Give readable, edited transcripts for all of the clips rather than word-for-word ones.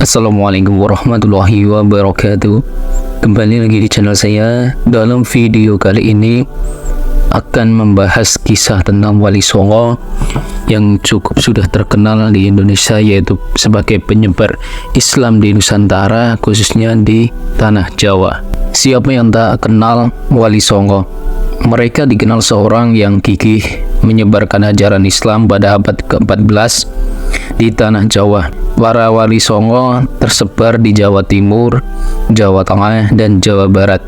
Assalamualaikum warahmatullahi wabarakatuh. Kembali lagi di channel saya. Dalam video kali ini akan membahas kisah tentang Wali Songo yang cukup sudah terkenal di Indonesia, yaitu sebagai penyebar Islam di Nusantara, khususnya di tanah Jawa. Siapa yang tak kenal Wali Songo? Mereka dikenal seorang yang gigih menyebarkan ajaran Islam pada abad ke-14 di tanah Jawa. Para Wali Songo tersebar di Jawa Timur, Jawa Tengah, dan Jawa Barat.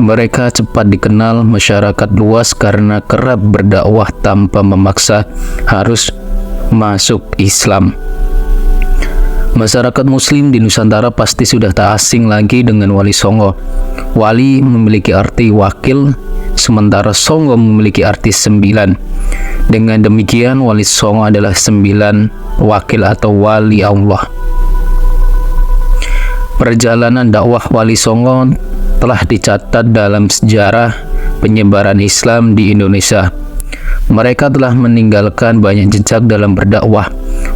Mereka cepat dikenal masyarakat luas karena kerap berdakwah tanpa memaksa harus masuk Islam. Masyarakat Muslim di Nusantara pasti sudah tak asing lagi dengan Wali Songo. Wali memiliki arti wakil, sementara Songo memiliki arti 9. Dengan demikian, Wali Songo adalah 9 wakil atau wali Allah. Perjalanan dakwah Wali Songo telah dicatat dalam sejarah penyebaran Islam di Indonesia. Mereka telah meninggalkan banyak jejak dalam berdakwah.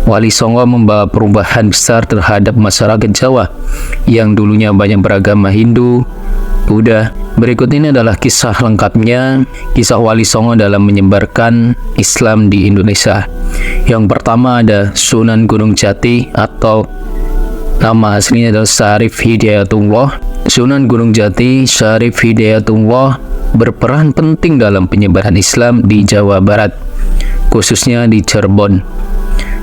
Wali Songo membawa perubahan besar terhadap masyarakat Jawa yang dulunya banyak beragama Hindu, Buddha. Berikut ini adalah kisah lengkapnya, kisah Wali Songo dalam menyebarkan Islam di Indonesia. Yang pertama ada Sunan Gunung Jati, atau nama aslinya adalah Syarif Hidayatullah. Sunan Gunung Jati Syarif Hidayatullah berperan penting dalam penyebaran Islam di Jawa Barat, khususnya di Cirebon.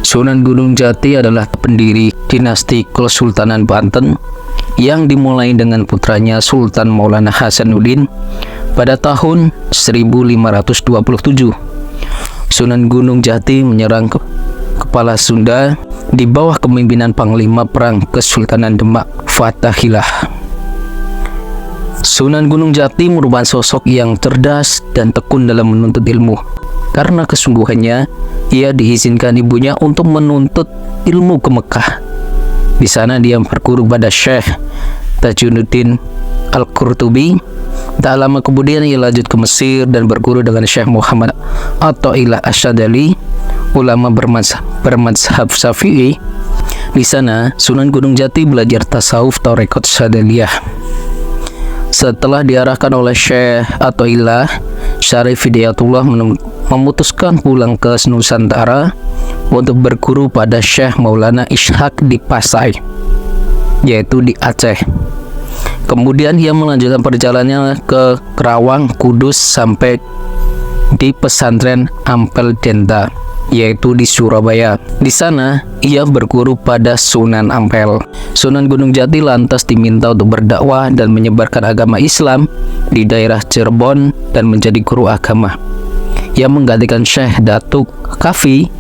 Sunan Gunung Jati adalah pendiri dinasti Kesultanan Banten yang dimulai dengan putranya Sultan Maulana Hasanuddin pada tahun 1527. Sunan Gunung Jati menyerang kepala Sunda di bawah kepemimpinan Panglima Perang Kesultanan Demak Fathahillah. Sunan Gunung Jati merupakan sosok yang cerdas dan tekun dalam menuntut ilmu. Karena kesungguhannya, ia diizinkan ibunya untuk menuntut ilmu ke Mekah. Di sana dia berguru pada Syekh Tajuddin Al-Qurtubi. Tak lama kemudian ia lanjut ke Mesir dan berguru dengan Syekh Muhammad Atha'illah Asy'adili, ulama bermadzhab Syafi'i. Di sana Sunan Gunung Jati belajar tasawuf tarekat Syadzaliyah. Setelah diarahkan oleh Syekh Atha'illah, Syarif Hidayatullah memutuskan pulang ke Nusantara untuk berguru pada Syekh Maulana Ishaq di Pasai, yaitu di Aceh. Kemudian ia melanjutkan perjalanannya ke Kerawang, Kudus, sampai di pesantren Ampel Denta, yaitu di Surabaya. Di sana ia berguru pada Sunan Ampel. Sunan Gunung Jati lantas diminta untuk berdakwah dan menyebarkan agama Islam di daerah Cirebon dan menjadi guru agama. Ia menggantikan Syekh Datuk Kafi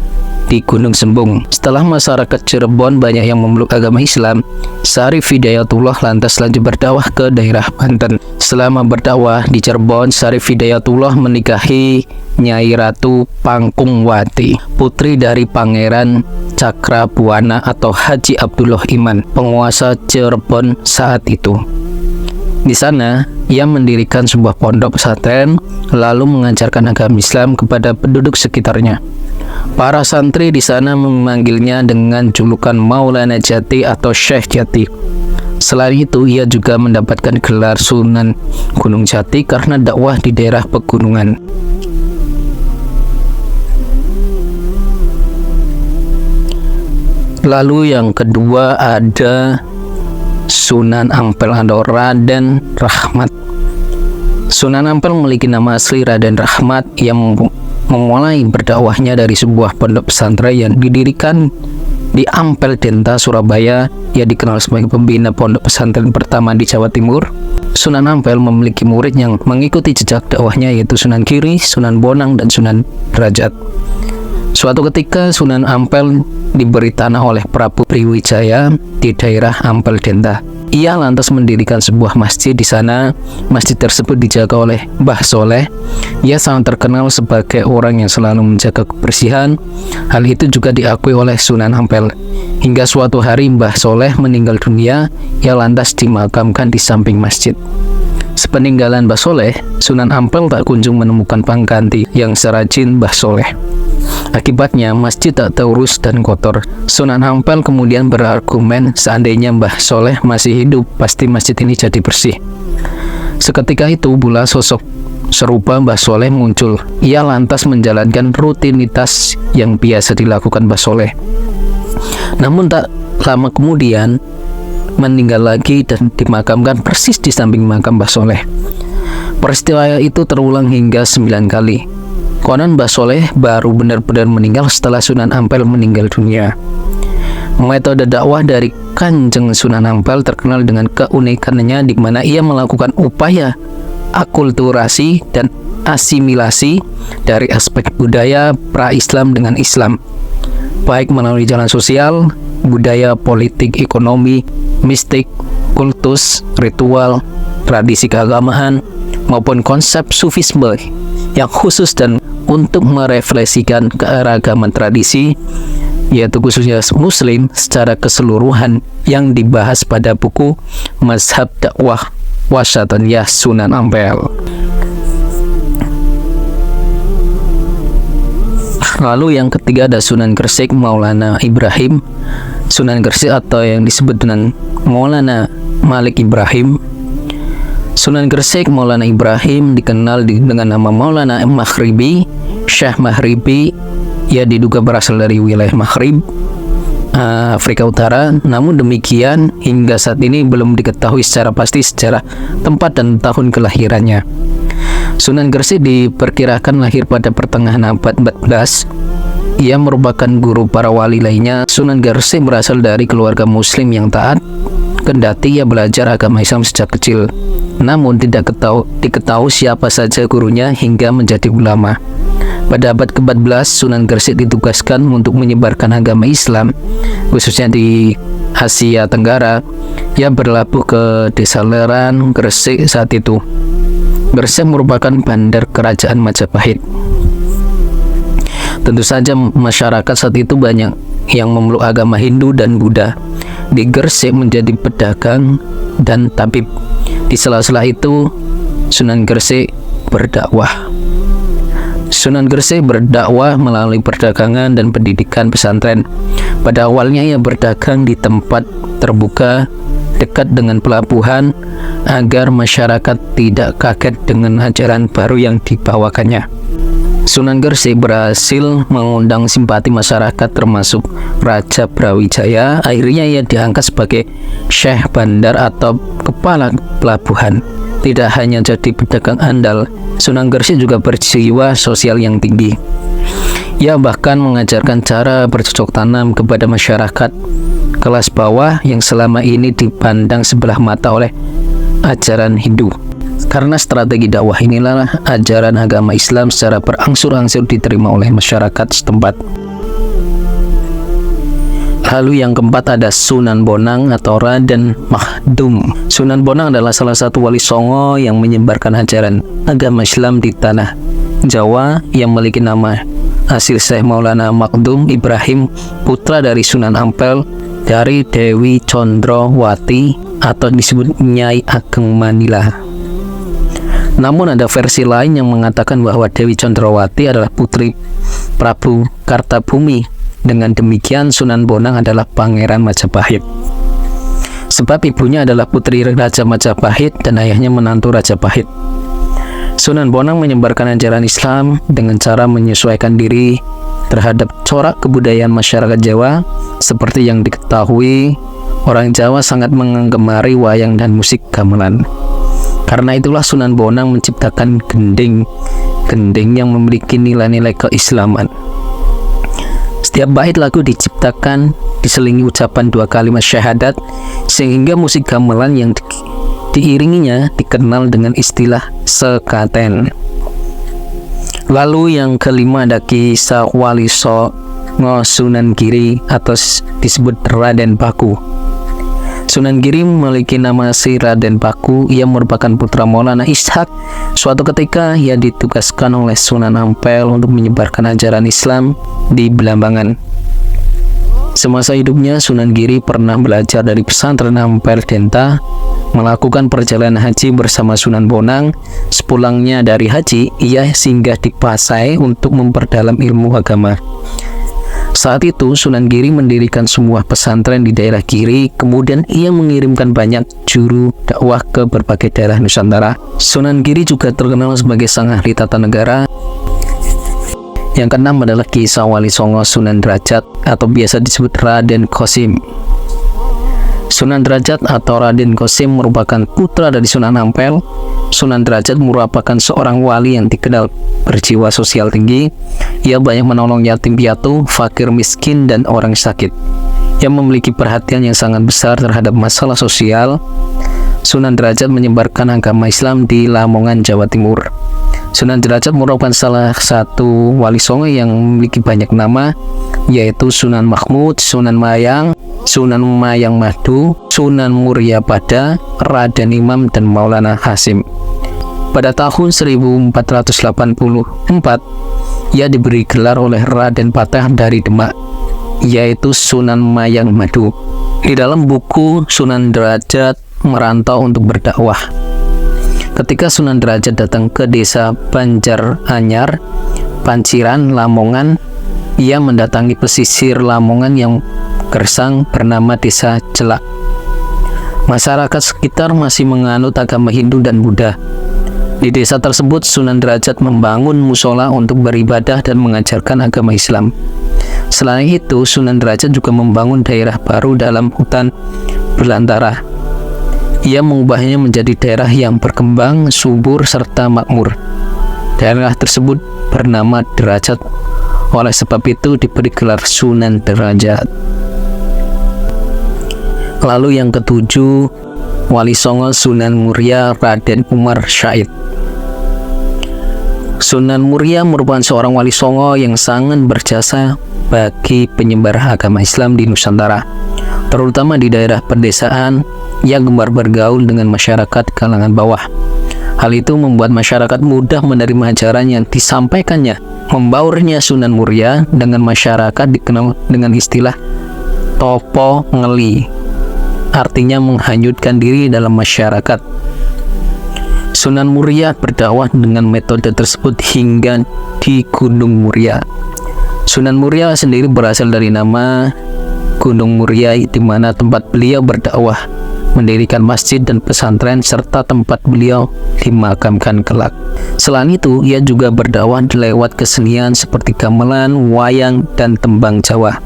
di Gunung Sembung. Setelah masyarakat Cirebon banyak yang memeluk agama Islam, Syarif Hidayatullah lantas lanjut berdakwah ke daerah Banten. Selama berdakwah di Cirebon, Syarif Hidayatullah menikahi Nyai Ratu Pangkungwati, putri dari Pangeran Cakrabuana atau Haji Abdullah Iman, penguasa Cirebon saat itu. Di sana, ia mendirikan sebuah pondok pesantren, lalu mengajarkan agama Islam kepada penduduk sekitarnya. Para santri di sana memanggilnya dengan julukan Maulana Jati atau Syekh Jati. Selain itu, ia juga mendapatkan gelar Sunan Gunung Jati karena dakwah di daerah pegunungan. Lalu yang kedua ada Sunan Ampel atau Raden Rahmat. Sunan Ampel memiliki nama asli Raden Rahmat yang memulai berdakwahnya dari sebuah pondok pesantren yang didirikan di Ampel Denta, Surabaya. Ia dikenal sebagai pembina pondok pesantren pertama di Jawa Timur. Sunan Ampel memiliki murid yang mengikuti jejak dakwahnya, yaitu Sunan Giri, Sunan Bonang, dan Sunan Derajat. Suatu ketika Sunan Ampel diberi tanah oleh Prabu Sriwijaya di daerah Ampel Denta. Ia lantas mendirikan sebuah masjid di sana. Masjid tersebut dijaga oleh Mbah Soleh. Ia sangat terkenal sebagai orang yang selalu menjaga kebersihan. Hal itu juga diakui oleh Sunan Ampel. Hingga suatu hari Mbah Soleh meninggal dunia, ia lantas dimakamkan di samping masjid. Sepeninggalan Mbah Soleh, Sunan Ampel tak kunjung menemukan pengganti yang serajin Mbah Soleh. Akibatnya masjid tak terurus dan kotor. Sunan Ampel kemudian berargumen seandainya Mbah Soleh masih hidup, pasti masjid ini jadi bersih. Seketika itu pula sosok serupa Mbah Soleh muncul. Ia lantas menjalankan rutinitas yang biasa dilakukan Mbah Soleh. Namun tak lama kemudian meninggal lagi dan dimakamkan persis di samping makam Mbah Soleh. Peristiwa itu terulang hingga 9 kali. Konon Mbah Soleh baru benar-benar meninggal setelah Sunan Ampel meninggal dunia. Metode dakwah dari Kanjeng Sunan Ampel terkenal dengan keunikannya, di mana ia melakukan upaya akulturasi dan asimilasi dari aspek budaya pra-Islam dengan Islam, baik melalui jalan sosial, budaya, politik, ekonomi, mistik, kultus, ritual, tradisi keagamaan, maupun konsep sufisme yang khusus dan untuk merefleksikan keeragaman tradisi, yaitu khususnya Muslim secara keseluruhan yang dibahas pada buku Mazhab Dakwah Wasatiyah Sunan Ampel. Lalu yang ketiga ada Sunan Gresik Maulana Ibrahim. Sunan Gresik atau yang disebut dengan Maulana Malik Ibrahim. Sunan Gresik Maulana Ibrahim dikenal dengan nama Maulana Maghribi, Syekh Maghribi. Ia diduga berasal dari wilayah Maghrib, Afrika Utara. Namun demikian hingga saat ini belum diketahui secara pasti secara tempat dan tahun kelahirannya. Sunan Gresik diperkirakan lahir pada pertengahan abad 14. Ia merupakan guru para wali lainnya. Sunan Gresik berasal dari keluarga muslim yang taat, kendati ia belajar agama Islam sejak kecil. Namun tidak diketahui siapa saja gurunya hingga menjadi ulama. Pada abad ke-14, Sunan Gresik ditugaskan untuk menyebarkan agama Islam, khususnya di Asia Tenggara. Ia berlabuh ke Desa Leran, Gresik saat itu. Gresik merupakan bandar kerajaan Majapahit. Tentu saja masyarakat saat itu banyak yang memeluk agama Hindu dan Buddha. Di Gresik menjadi pedagang dan tabib. Di sela-sela itu, Sunan Gresik berdakwah. Sunan Gresik berdakwah melalui perdagangan dan pendidikan pesantren. Pada awalnya ia berdagang di tempat terbuka dekat dengan pelabuhan agar masyarakat tidak kaget dengan ajaran baru yang dibawakannya. Sunan Gresik berhasil mengundang simpati masyarakat termasuk Raja Brawijaya. Akhirnya ia diangkat sebagai Syekh Bandar atau kepala pelabuhan. Tidak hanya jadi pedagang andal, Sunan Gresik juga berjiwa sosial yang tinggi. Ia bahkan mengajarkan cara bercocok tanam kepada masyarakat kelas bawah yang selama ini dipandang sebelah mata oleh ajaran Hindu. Karena strategi dakwah inilah ajaran agama Islam secara berangsur-angsur diterima oleh masyarakat setempat. Lalu yang keempat ada Sunan Bonang atau Raden Makhdum. Sunan Bonang adalah salah satu wali Songo yang menyebarkan ajaran agama Islam di tanah Jawa, yang memiliki nama asli Syekh Maulana Makhdum Ibrahim, putra dari Sunan Ampel dari Dewi Condrowati atau disebut Nyai Ageng Manila. Namun ada versi lain yang mengatakan bahwa Dewi Condrowati adalah putri Prabu Kartabumi. Dengan demikian Sunan Bonang adalah Pangeran Majapahit, sebab ibunya adalah putri Raja Majapahit dan ayahnya menantu Raja Pahit. Sunan Bonang menyebarkan ajaran Islam dengan cara menyesuaikan diri terhadap corak kebudayaan masyarakat Jawa. Seperti yang diketahui, orang Jawa sangat menggemari wayang dan musik gamelan. Karena itulah Sunan Bonang menciptakan gending yang memiliki nilai-nilai keislaman. Setiap bait lagu diciptakan diselingi ucapan 2 kalimat syahadat, sehingga musik gamelan yang diiringinya dikenal dengan istilah sekaten. Lalu yang kelima ada kisah Wali Songo Sunan Giri atau disebut Raden Baku. Sunan Giri memiliki nama asli Raden Baku. Ia merupakan putra Maulana Ishak. Suatu ketika ia ditugaskan oleh Sunan Ampel untuk menyebarkan ajaran Islam di Belambangan. Semasa hidupnya, Sunan Giri pernah belajar dari pesantren Ampel Denta, melakukan perjalanan haji bersama Sunan Bonang. Sepulangnya dari haji, ia singgah di Pasai untuk memperdalam ilmu agama. Saat itu, Sunan Giri mendirikan sebuah pesantren di daerah Giri, kemudian ia mengirimkan banyak juru dakwah ke berbagai daerah Nusantara. Sunan Giri juga terkenal sebagai sang ahli tata negara. Yang keenam adalah kisah Wali Songo Sunan Derajat atau biasa disebut Raden Kosim. Sunan Derajat atau Raden Kosim merupakan putra dari Sunan Ampel. Sunan Derajat merupakan seorang wali yang dikenal berjiwa sosial tinggi. Ia banyak menolong yatim piatu, fakir miskin, dan orang sakit. Ia memiliki perhatian yang sangat besar terhadap masalah sosial. Sunan Derajat menyebarkan agama Islam di Lamongan, Jawa Timur. Sunan Derajat merupakan salah satu wali songo yang memiliki banyak nama, yaitu Sunan Mahmud, Sunan Mayang, Sunan Mayang Madu, Sunan Muria Pada, Raden Imam, dan Maulana Hasim. Pada tahun 1484, ia diberi gelar oleh Raden Patah dari Demak, yaitu Sunan Mayang Madu. Di dalam buku Sunan Derajat Merantau untuk Berdakwah, ketika Sunan Derajat datang ke desa Banjar Anyar, Panciran, Lamongan, ia mendatangi pesisir Lamongan yang gersang bernama Desa Celak. Masyarakat sekitar masih menganut agama Hindu dan Buddha. Di desa tersebut, Sunan Derajat membangun musola untuk beribadah dan mengajarkan agama Islam. Selain itu, Sunan Derajat juga membangun daerah baru dalam hutan belantara. Ia mengubahnya menjadi daerah yang berkembang, subur, serta makmur. Daerah tersebut bernama Derajat. Oleh sebab itu diberi gelar Sunan Derajat. Lalu yang ketujuh, Wali Songo Sunan Muria Raden Umar Syahid. Sunan Muria merupakan seorang wali songo yang sangat berjasa bagi penyebar agama Islam di Nusantara, terutama di daerah pedesaan. Ia gemar bergaul dengan masyarakat kalangan bawah. Hal itu membuat masyarakat mudah menerima ajaran yang disampaikannya. Membaurnya Sunan Muria dengan masyarakat dikenal dengan istilah topo ngeli, artinya menghanyutkan diri dalam masyarakat. Sunan Muria berdakwah dengan metode tersebut hingga di Gunung Muria. Sunan Muria sendiri berasal dari nama Gunung Muria, di mana tempat beliau berdakwah, mendirikan masjid dan pesantren, serta tempat beliau dimakamkan kelak. Selain itu, ia juga berdakwah lewat kesenian seperti gamelan, wayang, dan tembang Jawa.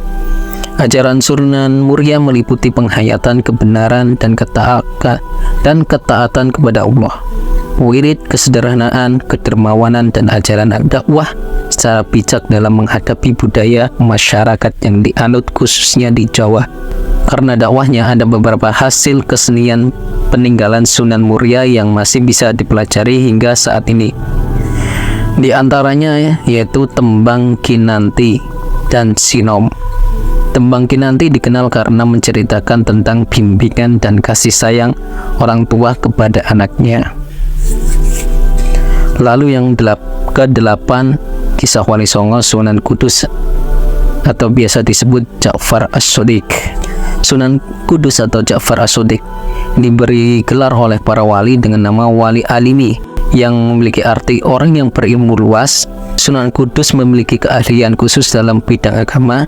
Ajaran Sunan Muria meliputi penghayatan kebenaran dan ketaatan kepada Allah, wirid, kesederhanaan, kedermawanan, dan ajaran dakwah secara bijak dalam menghadapi budaya masyarakat yang dianut khususnya di Jawa. Karena dakwahnya, ada beberapa hasil kesenian peninggalan Sunan Muria yang masih bisa dipelajari hingga saat ini. Di antaranya yaitu tembang Kinanti dan Sinom. Tembang Kinanti dikenal karena menceritakan tentang bimbingan dan kasih sayang orang tua kepada anaknya. Lalu yang ke-8, kisah Wali Songo Sunan Kudus atau biasa disebut Ja'far As-Shodiq. Sunan Kudus atau Ja'far As-Shodiq diberi gelar oleh para wali dengan nama Wali Alimi, yang memiliki arti orang yang berilmu luas. Sunan Kudus memiliki keahlian khusus dalam bidang agama.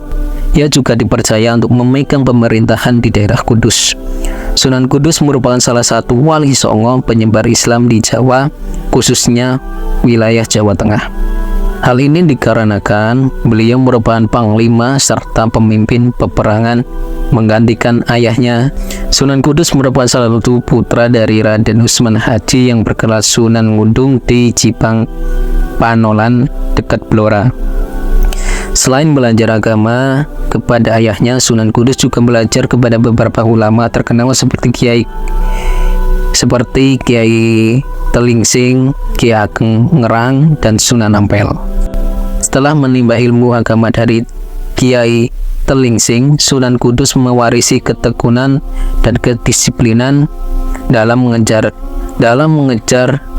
Ia juga dipercaya untuk memegang pemerintahan di daerah Kudus. Sunan Kudus merupakan salah satu wali songo penyebar Islam di Jawa, khususnya wilayah Jawa Tengah. Hal ini dikarenakan beliau merupakan panglima serta pemimpin peperangan menggantikan ayahnya. Sunan Kudus merupakan salah satu putra dari Raden Usman Haji yang berkelas Sunan Ngundung di Cipang Panolan dekat Blora. Selain belajar agama kepada ayahnya, Sunan Kudus juga belajar kepada beberapa ulama terkenal seperti Kiai Telingsing, Kiai Ageng Ngerang, dan Sunan Ampel. Setelah menimba ilmu agama dari Kiai Telingsing, Sunan Kudus mewarisi ketekunan dan kedisiplinan dalam mengejar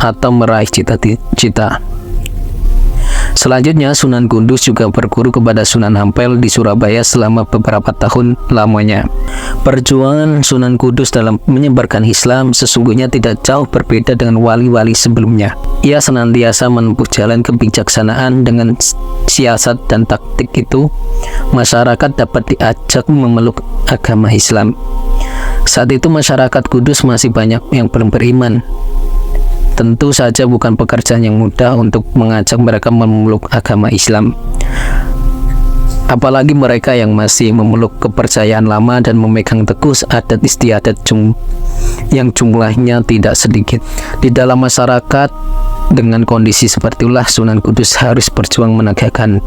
atau meraih cita-cita. Selanjutnya, Sunan Kudus juga berguru kepada Sunan Ampel di Surabaya selama beberapa tahun lamanya. Perjuangan Sunan Kudus dalam menyebarkan Islam sesungguhnya tidak jauh berbeda dengan wali-wali sebelumnya. Ia senantiasa menempuh jalan kebijaksanaan. Dengan siasat dan taktik itu, masyarakat dapat diajak memeluk agama Islam. Saat itu masyarakat Kudus masih banyak yang belum beriman. Tentu saja bukan pekerjaan yang mudah untuk mengajak mereka memeluk agama Islam. Apalagi mereka yang masih memeluk kepercayaan lama dan memegang teguh adat istiadat yang jumlahnya tidak sedikit. Di dalam masyarakat dengan kondisi seperti itulah Sunan Kudus harus berjuang menegakkan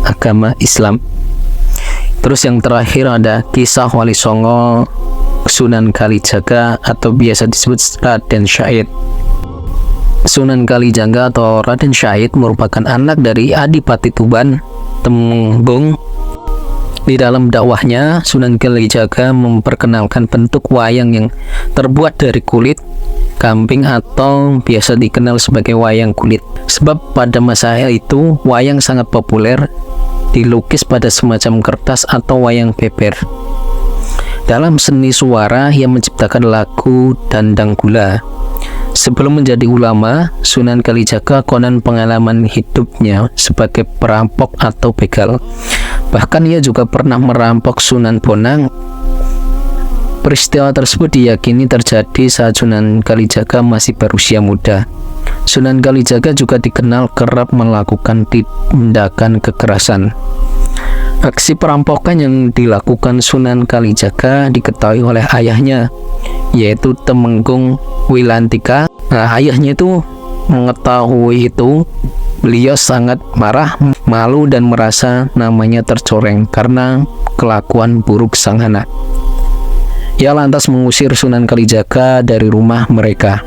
agama Islam. Terus yang terakhir ada kisah Wali Songo Sunan Kalijaga atau biasa disebut Raden Syahid. Sunan Kalijaga atau Raden Syahid merupakan anak dari Adipati Tuban Temenggung. Di dalam dakwahnya, Sunan Kalijaga memperkenalkan bentuk wayang yang terbuat dari kulit kambing atau biasa dikenal sebagai wayang kulit. Sebab pada masa itu, wayang sangat populer dilukis pada semacam kertas atau wayang beber. Dalam seni suara, ia menciptakan lagu Dandang Gula. Sebelum menjadi ulama, Sunan Kalijaga konon pengalaman hidupnya sebagai perampok atau begal. Bahkan ia juga pernah merampok Sunan Bonang. Peristiwa tersebut diyakini terjadi saat Sunan Kalijaga masih berusia muda. Sunan Kalijaga juga dikenal kerap melakukan tindakan kekerasan. Aksi perampokan yang dilakukan Sunan Kalijaga diketahui oleh ayahnya, yaitu Temenggung Wilantika. Ayahnya itu mengetahui itu, beliau sangat marah, malu dan merasa namanya tercoreng karena kelakuan buruk sang anak. Ia lantas mengusir Sunan Kalijaga dari rumah mereka.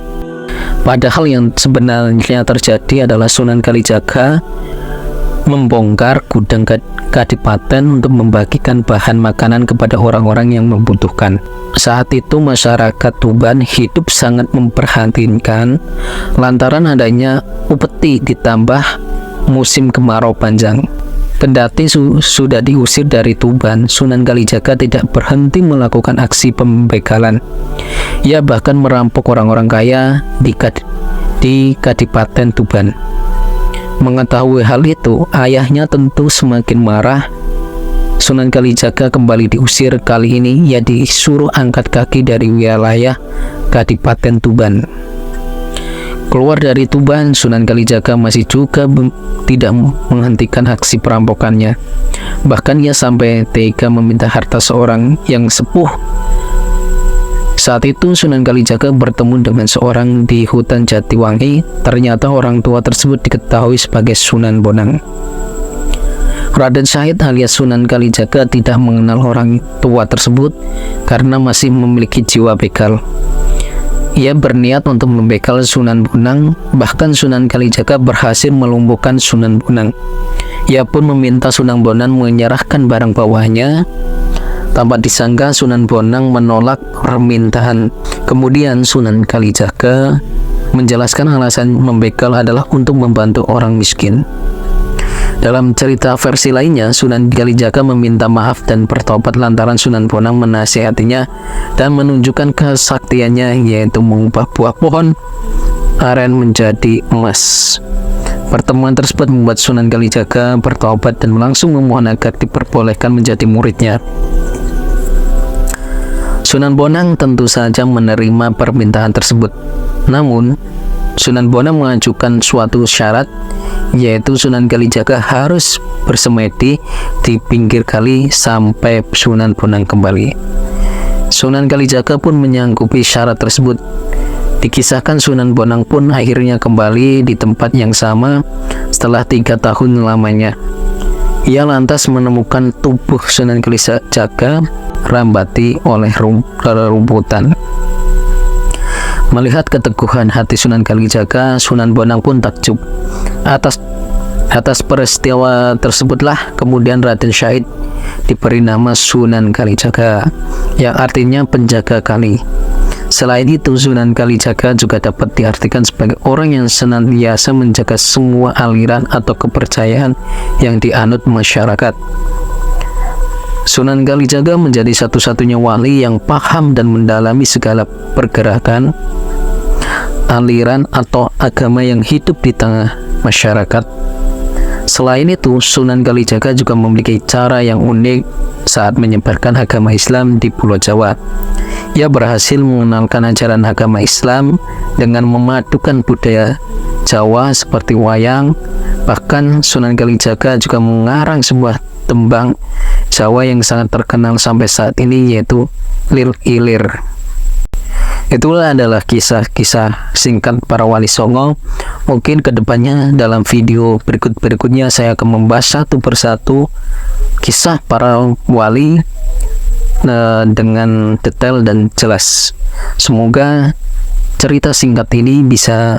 Padahal yang sebenarnya terjadi adalah Sunan Kalijaga membongkar gudang kadipaten untuk membagikan bahan makanan kepada orang-orang yang membutuhkan. Saat itu masyarakat Tuban hidup sangat memperhatikan lantaran adanya upeti ditambah musim kemarau panjang. Kendati sudah diusir dari Tuban, Sunan Kalijaga tidak berhenti melakukan aksi pembegalan. Ia bahkan merampok orang-orang kaya di Kadipaten Tuban. Mengetahui hal itu, ayahnya tentu semakin marah. Sunan Kalijaga kembali diusir. Kali ini ia disuruh angkat kaki dari wilayah Kadipaten Tuban. Keluar dari Tuban, Sunan Kalijaga masih juga tidak menghentikan aksi perampokannya. Bahkan ia sampai tega meminta harta seorang yang sepuh. Saat itu Sunan Kalijaga bertemu dengan seorang di hutan Jatiwangi. Ternyata orang tua tersebut diketahui sebagai Sunan Bonang. Raden Syahid alias Sunan Kalijaga tidak mengenal orang tua tersebut karena masih memiliki jiwa begal. Ia berniat untuk membegal Sunan Bonang. Bahkan Sunan Kalijaga berhasil melumpuhkan Sunan Bonang. Ia pun meminta Sunan Bonang menyerahkan barang bawahnya. Tanpa disangka Sunan Bonang menolak permintaan. Kemudian Sunan Kalijaga menjelaskan alasan membegal adalah untuk membantu orang miskin. Dalam cerita versi lainnya, Sunan Kalijaga meminta maaf dan bertobat lantaran Sunan Bonang menasihatinya dan menunjukkan kesaktiannya, yaitu mengubah buah pohon aren menjadi emas. Pertemuan tersebut membuat Sunan Kalijaga bertobat dan langsung memohon agar diperbolehkan menjadi muridnya. Sunan Bonang tentu saja menerima permintaan tersebut. Namun, Sunan Bonang mengajukan suatu syarat, yaitu Sunan Kalijaga harus bersemedi di pinggir kali sampai Sunan Bonang kembali. Sunan Kalijaga pun menyanggupi syarat tersebut. Dikisahkan Sunan Bonang pun akhirnya kembali di tempat yang sama setelah 3 tahun lamanya. Ia lantas menemukan tubuh Sunan Kalijaga rambati oleh rerumputan. Melihat keteguhan hati Sunan Kalijaga, Sunan Bonang pun takjub. Atas peristiwa tersebutlah kemudian Raden Syahid diberi nama Sunan Kalijaga, yang artinya penjaga kali. Selain itu, Sunan Kalijaga juga dapat diartikan sebagai orang yang senantiasa menjaga semua aliran atau kepercayaan yang dianut masyarakat. Sunan Kalijaga menjadi satu-satunya wali yang paham dan mendalami segala pergerakan, aliran atau agama yang hidup di tengah masyarakat. Selain itu, Sunan Kalijaga juga memiliki cara yang unik saat menyebarkan agama Islam di Pulau Jawa. Ia berhasil mengenalkan ajaran agama Islam dengan memadukan budaya Jawa seperti wayang. Bahkan Sunan Kalijaga juga mengarang sebuah tembang Jawa yang sangat terkenal sampai saat ini, yaitu Lir Ilir. Itulah adalah kisah-kisah singkat para wali Songo. Mungkin kedepannya dalam video berikutnya saya akan membahas satu persatu kisah para wali dengan detail dan jelas. Semoga cerita singkat ini bisa